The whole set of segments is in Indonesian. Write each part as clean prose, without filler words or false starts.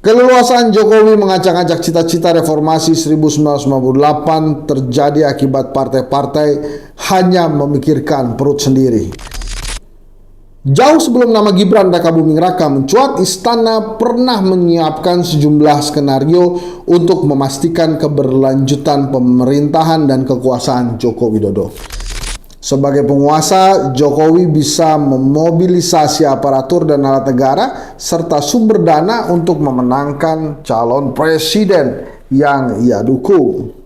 Keleluasaan Jokowi mengacak-acak cita-cita reformasi 1998 terjadi akibat partai-partai hanya memikirkan perut sendiri. Jauh sebelum nama Gibran Rakabuming Raka mencuat, istana pernah menyiapkan sejumlah skenario untuk memastikan keberlanjutan pemerintahan dan kekuasaan Joko Widodo. Sebagai penguasa, Jokowi bisa memobilisasi aparatur dan alat negara serta sumber dana untuk memenangkan calon presiden yang ia dukung.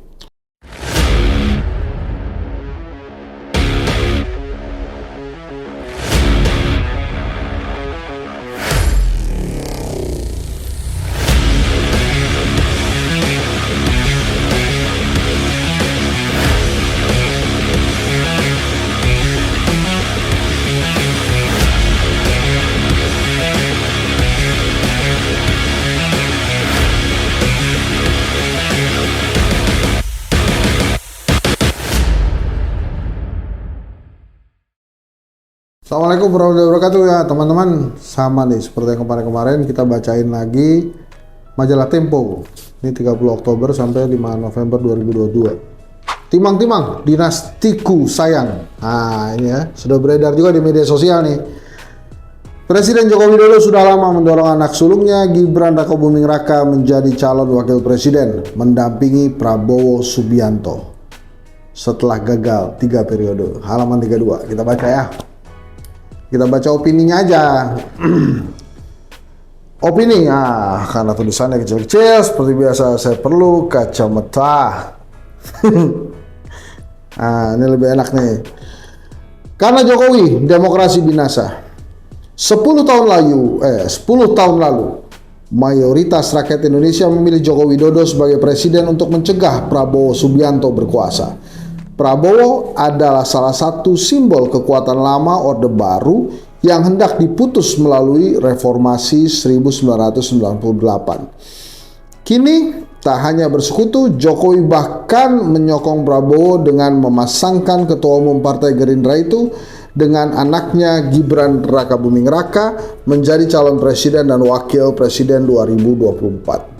Assalamualaikum warahmatullahi wabarakatuh ya teman-teman. Sama nih seperti yang kemarin-kemarin kita bacain lagi majalah Tempo. Ini 30 Oktober sampai 5 November 2022. Timang-timang dinastiku sayang. Nah ini ya, sudah beredar juga di media sosial nih. Presiden Joko Widodo sudah lama mendorong anak sulungnya Gibran Rakabuming Raka menjadi calon wakil presiden mendampingi Prabowo Subianto setelah gagal 3 periode. Halaman 32 kita baca ya. Kita baca opininya aja. Opini, karena tulisannya kecil-kecil seperti biasa saya perlu kacamata. Ini lebih enak nih. Karena Jokowi, demokrasi binasa. 10 tahun lalu, mayoritas rakyat Indonesia memilih Joko Widodo sebagai presiden untuk mencegah Prabowo Subianto berkuasa. Prabowo adalah salah satu simbol kekuatan lama Orde Baru yang hendak diputus melalui reformasi 1998. Kini tak hanya bersekutu, Jokowi bahkan menyokong Prabowo dengan memasangkan ketua umum Partai Gerindra itu dengan anaknya Gibran Rakabuming Raka menjadi calon presiden dan wakil presiden 2024.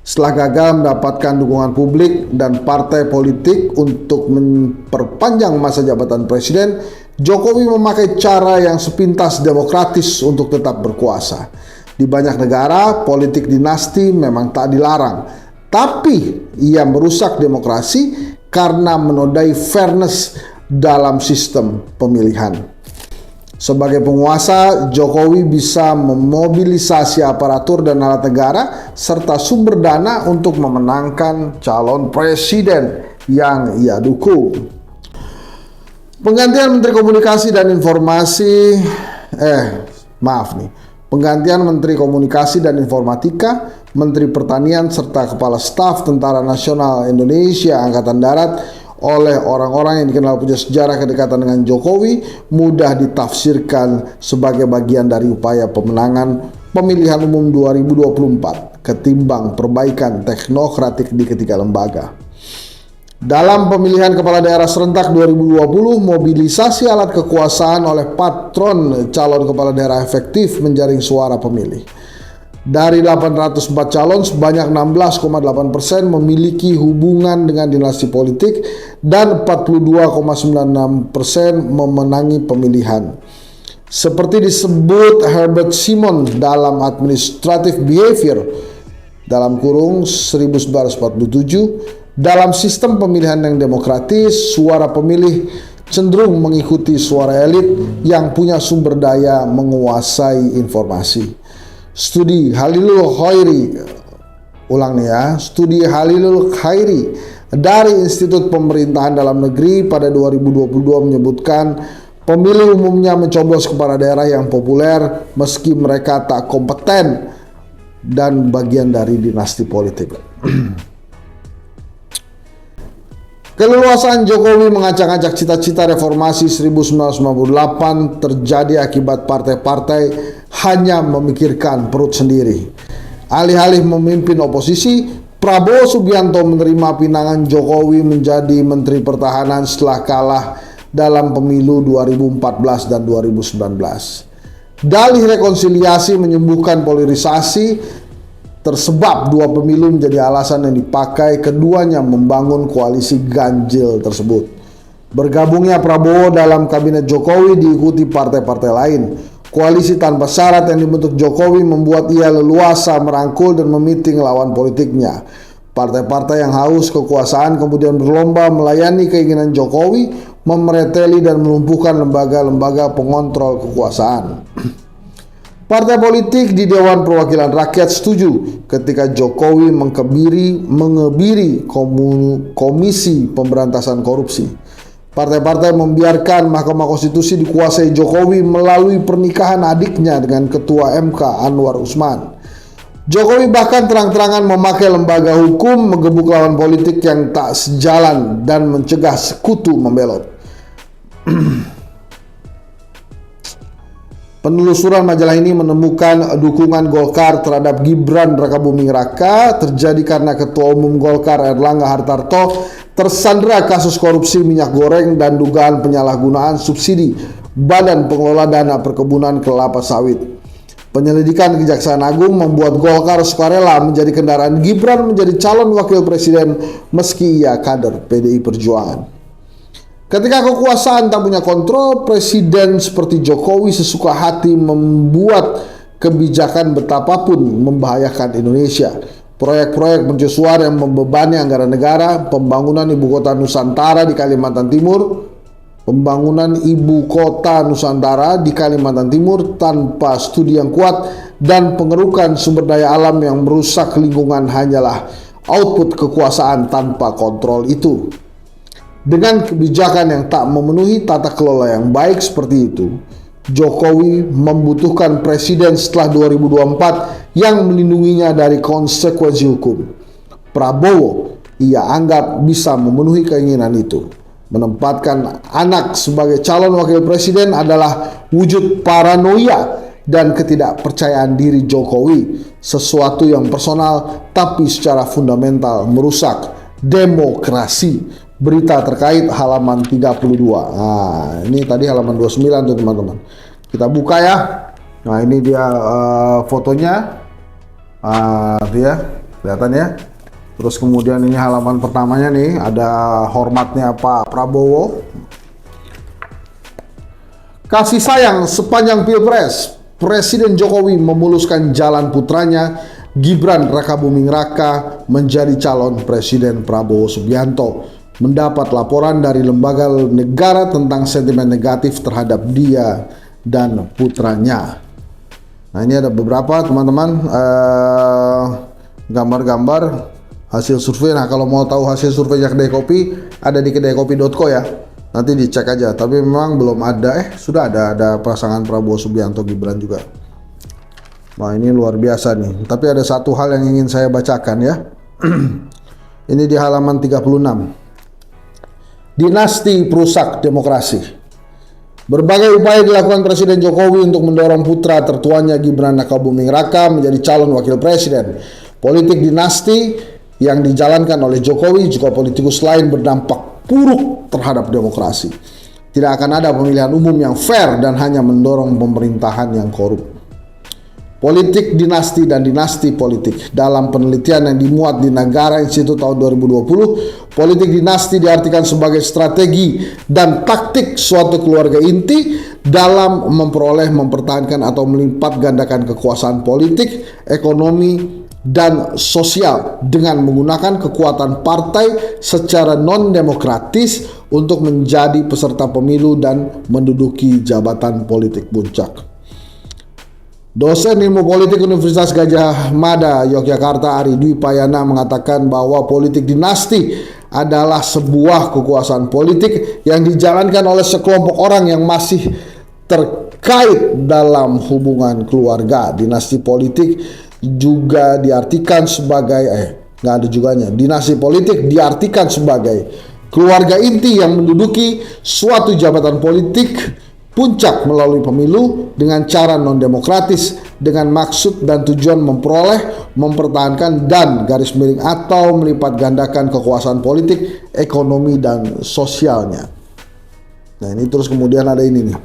Setelah gagal mendapatkan dukungan publik dan partai politik untuk memperpanjang masa jabatan presiden, Jokowi memakai cara yang sepintas demokratis untuk tetap berkuasa. Di banyak negara, politik dinasti memang tak dilarang, tapi ia merusak demokrasi karena menodai fairness dalam sistem pemilihan. Sebagai penguasa, Jokowi bisa memobilisasi aparatur dan alat negara serta sumber dana untuk memenangkan calon presiden yang ia dukung. Penggantian Menteri Komunikasi dan Informasi, Penggantian Menteri Komunikasi dan Informatika, Menteri Pertanian serta Kepala Staf Tentara Nasional Indonesia Angkatan Darat oleh orang-orang yang dikenal punya sejarah kedekatan dengan Jokowi mudah ditafsirkan sebagai bagian dari upaya pemenangan pemilihan umum 2024 ketimbang perbaikan teknokratik di ketiga lembaga. Dalam pemilihan kepala daerah serentak 2020, mobilisasi alat kekuasaan oleh patron calon kepala daerah efektif menjaring suara pemilih. Dari 804 calon, sebanyak 16,8% memiliki hubungan dengan dinasti politik dan 42,96% memenangi pemilihan. Seperti disebut Herbert Simon dalam Administrative Behavior dalam kurung 1947, dalam sistem pemilihan yang demokratis, suara pemilih cenderung mengikuti suara elit yang punya sumber daya menguasai informasi. Studi Halilul Khairi dari Institut Pemerintahan Dalam Negeri pada 2022 menyebutkan pemilih umumnya mencoblos kepala daerah yang populer meski mereka tak kompeten dan bagian dari dinasti politik. Keleluasaan Jokowi mengacak-acak cita-cita reformasi 1998 terjadi akibat partai-partai hanya memikirkan perut sendiri. Alih-alih memimpin oposisi, Prabowo Subianto menerima pinangan Jokowi menjadi Menteri Pertahanan setelah kalah dalam pemilu 2014 dan 2019. Dalih rekonsiliasi menyembuhkan polarisasi tersebab dua pemilu menjadi alasan yang dipakai keduanya membangun koalisi ganjil tersebut. Bergabungnya Prabowo dalam kabinet Jokowi diikuti partai-partai lain. Koalisi tanpa syarat yang dibentuk Jokowi membuat ia leluasa merangkul dan memiting lawan politiknya. Partai-partai yang haus kekuasaan kemudian berlomba melayani keinginan Jokowi, memereteli dan melumpuhkan lembaga-lembaga pengontrol kekuasaan. Partai politik di Dewan Perwakilan Rakyat setuju ketika Jokowi mengebiri Komisi Pemberantasan Korupsi. Partai-partai membiarkan Mahkamah Konstitusi dikuasai Jokowi melalui pernikahan adiknya dengan Ketua MK Anwar Usman. Jokowi bahkan terang-terangan memakai lembaga hukum menggebuk lawan politik yang tak sejalan dan mencegah sekutu membelot. Penelusuran majalah ini menemukan dukungan Golkar terhadap Gibran Rakabuming Raka terjadi karena Ketua Umum Golkar Erlangga Hartarto tersandera kasus korupsi minyak goreng dan dugaan penyalahgunaan subsidi Badan Pengelola Dana Perkebunan Kelapa Sawit. Penyelidikan Kejaksaan Agung membuat Golkar sukarela menjadi kendaraan Gibran menjadi calon wakil presiden meski ia kader PDI Perjuangan. Ketika kekuasaan tak punya kontrol, presiden seperti Jokowi sesuka hati membuat kebijakan betapapun membahayakan Indonesia. Proyek-proyek mercusuar yang membebani anggaran negara, pembangunan ibu kota Nusantara di Kalimantan Timur, tanpa studi yang kuat dan pengerukan sumber daya alam yang merusak lingkungan hanyalah output kekuasaan tanpa kontrol itu. Dengan kebijakan yang tak memenuhi tata kelola yang baik seperti itu, Jokowi membutuhkan presiden setelah 2024 yang melindunginya dari konsekuensi hukum. Prabowo ia anggap bisa memenuhi keinginan itu. Menempatkan anak sebagai calon wakil presiden adalah wujud paranoia dan ketidakpercayaan diri Jokowi, sesuatu yang personal tapi secara fundamental merusak demokrasi. Berita terkait halaman 32. Nah, ini tadi halaman 29 tuh teman-teman. Kita buka ya. Nah, ini dia fotonya. Dia kelihatan ya. Terus kemudian ini halaman pertamanya nih, ada hormatnya Pak Prabowo. Kasih sayang sepanjang Pilpres, Presiden Jokowi memuluskan jalan putranya Gibran Rakabuming Raka menjadi calon Presiden Prabowo Subianto. Mendapat laporan dari lembaga negara tentang sentimen negatif terhadap dia dan putranya. Nah, ini ada beberapa teman-teman gambar-gambar hasil survei. Nah, kalau mau tahu hasil surveinya Kedai Kopi ada di kedaikopi.co ya. Nanti dicek aja. Tapi memang belum ada. Sudah ada pasangan Prabowo Subianto Gibran juga. Nah, ini luar biasa nih. Tapi ada satu hal yang ingin saya bacakan ya. Ini di halaman 36. Dinasti perusak demokrasi. Berbagai upaya dilakukan Presiden Jokowi untuk mendorong putra tertuanya Gibran Rakabuming Raka menjadi calon wakil presiden. Politik dinasti yang dijalankan oleh Jokowi juga politikus lain berdampak buruk terhadap demokrasi. Tidak akan ada pemilihan umum yang fair dan hanya mendorong pemerintahan yang korup. Politik dinasti dan dinasti politik. Dalam penelitian yang dimuat di Nagara Institute tahun 2020, politik dinasti diartikan sebagai strategi dan taktik suatu keluarga inti dalam memperoleh, mempertahankan atau melipat gandakan kekuasaan politik, ekonomi, dan sosial dengan menggunakan kekuatan partai secara non-demokratis untuk menjadi peserta pemilu dan menduduki jabatan politik puncak. Dosen Ilmu Politik Universitas Gadjah Mada, Yogyakarta, Ari Dwi Payana mengatakan bahwa politik dinasti adalah sebuah kekuasaan politik yang dijalankan oleh sekelompok orang yang masih terkait dalam hubungan keluarga. Dinasti politik juga diartikan sebagai dinasti politik diartikan sebagai keluarga inti yang menduduki suatu jabatan politik puncak melalui pemilu dengan cara non-demokratis dengan maksud dan tujuan memperoleh, mempertahankan dan garis miring atau melipat gandakan kekuasaan politik, ekonomi dan sosialnya. Nah, ini terus kemudian ada ini nih.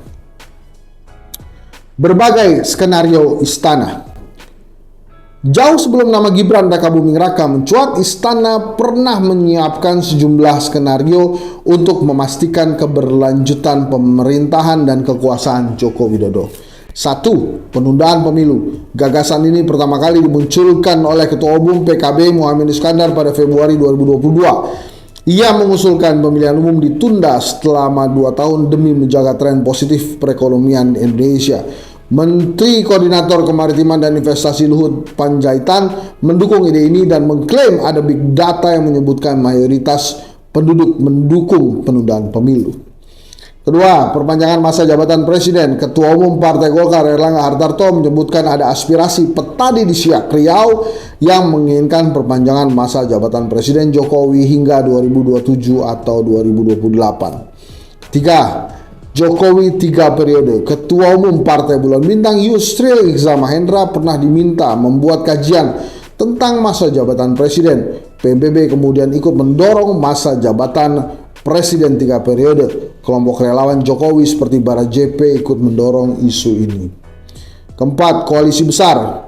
Berbagai skenario istana. Jauh sebelum nama Gibran Rakabuming Raka mencuat, istana pernah menyiapkan sejumlah skenario untuk memastikan keberlanjutan pemerintahan dan kekuasaan Joko Widodo. 1. Penundaan pemilu. Gagasan ini pertama kali dimunculkan oleh Ketua Umum PKB Muhaimin Iskandar pada Februari 2022. Ia mengusulkan pemilihan umum ditunda selama 2 tahun demi menjaga tren positif perekonomian Indonesia. Menteri Koordinator Kemaritiman dan Investasi Luhut Panjaitan mendukung ide ini dan mengklaim ada big data yang menyebutkan mayoritas penduduk mendukung penundaan pemilu. Kedua, perpanjangan masa jabatan Presiden. Ketua Umum Partai Golkar Erlangga Hartarto menyebutkan ada aspirasi petani di Siak, Riau yang menginginkan perpanjangan masa jabatan Presiden Jokowi hingga 2027 atau 2028. Tiga, Jokowi 3 periode. Ketua Umum Partai Bulan Bintang Yusril Iza Mahendra pernah diminta membuat kajian tentang masa jabatan Presiden. PBB kemudian ikut mendorong masa jabatan Presiden 3 periode. Kelompok relawan Jokowi seperti Bara JP ikut mendorong isu ini. Keempat, koalisi besar.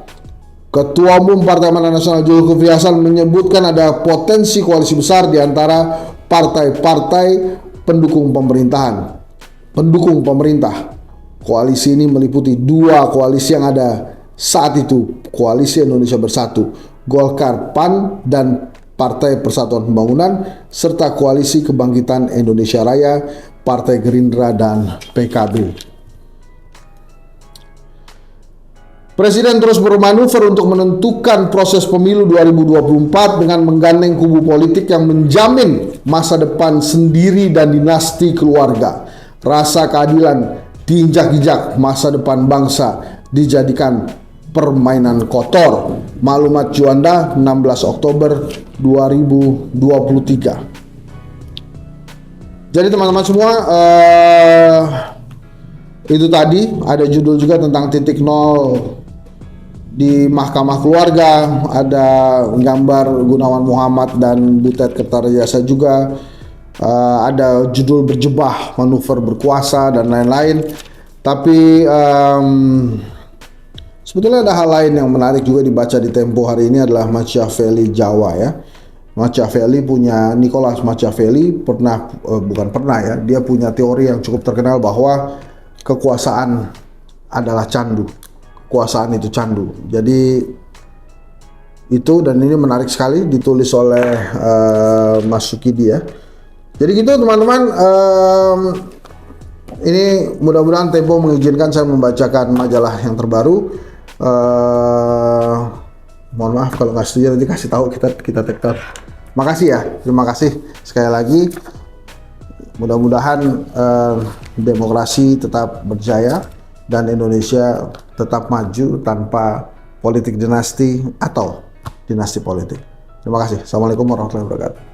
Ketua Umum Partai Amanat Nasional Zulkifli Hasan menyebutkan ada potensi koalisi besar di antara partai-partai pendukung pemerintah. Koalisi ini meliputi 2 koalisi yang ada saat itu, Koalisi Indonesia Bersatu, Golkar, PAN, dan Partai Persatuan Pembangunan, serta Koalisi Kebangkitan Indonesia Raya, Partai Gerindra, dan PKB. Presiden terus bermanuver untuk menentukan proses pemilu 2024 dengan menggandeng kubu politik yang menjamin masa depan sendiri dan dinasti keluarga. Rasa keadilan diinjak-injak, masa depan bangsa dijadikan permainan kotor. Maklumat Juanda 16 Oktober 2023. Jadi teman-teman semua, itu tadi ada judul juga tentang titik nol di Mahkamah Keluarga, ada gambar Gunawan Muhammad dan Butet Kertarejasa juga. Ada judul berjebah manuver berkuasa dan lain-lain. Tapi sebetulnya ada hal lain yang menarik juga dibaca di Tempo hari ini adalah Machiavelli Jawa ya. Machiavelli punya Nicholas Machiavelli dia punya teori yang cukup terkenal bahwa kekuasaan adalah candu. Kekuasaan itu candu. Jadi itu, dan ini menarik sekali ditulis oleh Mas Sukidi ya. Jadi gitu teman-teman, ini mudah-mudahan Tempo mengizinkan saya membacakan majalah yang terbaru. Mohon maaf kalau nggak setuju, nanti kasih tahu, kita tektor. Makasih ya, terima kasih sekali lagi. Mudah-mudahan demokrasi tetap berjaya dan Indonesia tetap maju tanpa politik dinasti atau dinasti politik. Terima kasih. Assalamualaikum warahmatullahi wabarakatuh.